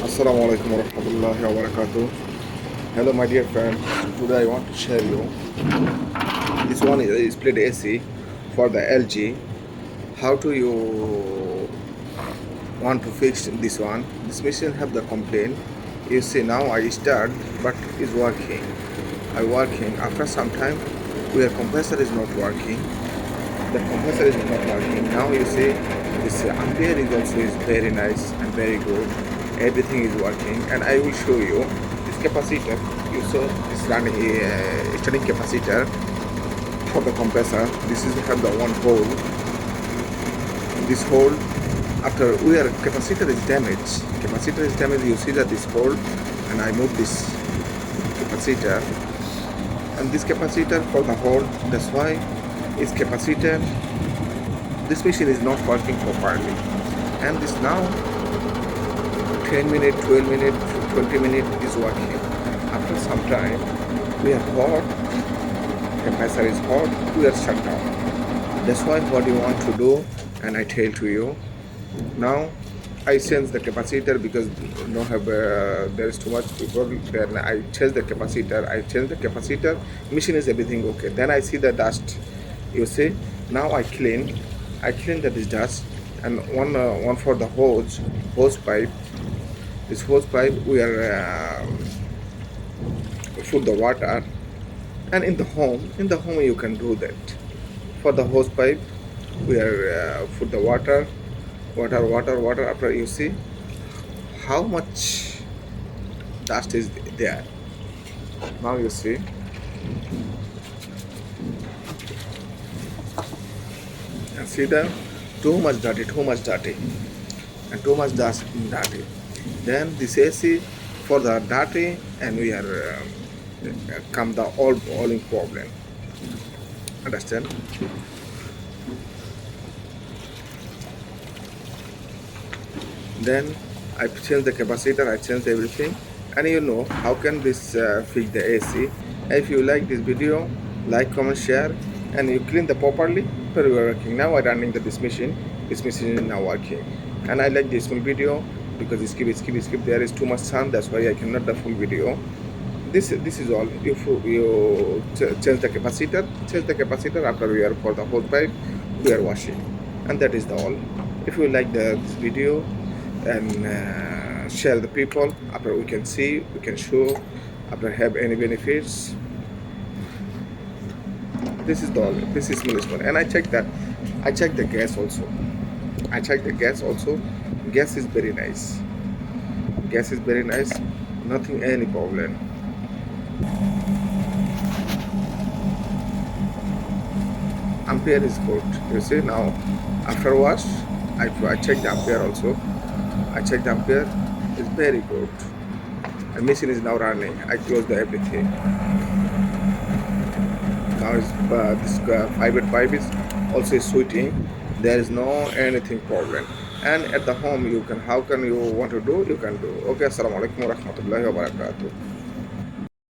Assalamu alaikum warahmatullahi wabarakatuh. Hello, my dear friend. Today I want to share you. This one is split AC for the LG. How do you want to fix this one? This machine have the complaint. You see now I start, but it's working. I working. After some time, where compressor is not working. The compressor is not working. Now you see this ampere is also is very nice and very good. Everything is working, and I will show you this capacitor. You saw this running starting capacitor for the compressor. This is have the one hole. This hole after where capacitor is damaged. Capacitor is damaged. You see that this hole, and I move this capacitor, and this capacitor for the hole. That's why is capacitor. This machine is not working properly, and this now 10 minutes, 12 minutes, 20 minutes is working. After some time, we are hot, compressor is hot, we are shut down. That's why what you want to do, and I tell to you. Now, I change the capacitor because no have there is too much people. Then I change the capacitor. Machine is everything okay. Then I see the dust. You see, now I clean this dust, and one for the hose pipe. This hose pipe we are put the water, and in the home you can do that. For the hose pipe we are put the water. After you see how much dust is there. Now you see. And see the too much dirty, and too much dust dirty. Then this AC for the dirty, and we are come the all boiling problem. Understand? Then I change the capacitor, I change everything, and you know how can this fix the AC. If you like this video, like, comment, share, and you clean the properly. After we are working now, I running this machine. This machine is now working, and I like this full video because skip. There is too much sun. That's why I cannot the full video. This is all. You change the capacitor. After we are for the whole pipe, we are washing, and that is the all. If you like this video, and share the people. After we can see, we can show. After have any benefits. This is the all. This is municipal, and I check the gas also. Gas is very nice. Nothing any problem. Ampere is good. You see now. After wash, I check the ampere also. It's very good. The machine is now running. I close the everything. Now this fiber pipe is also sweating. There is no anything problem. And at the home you can, how can you want to do, you can do. Okay, assalamu alaikum warahmatullahi wabarakatuh.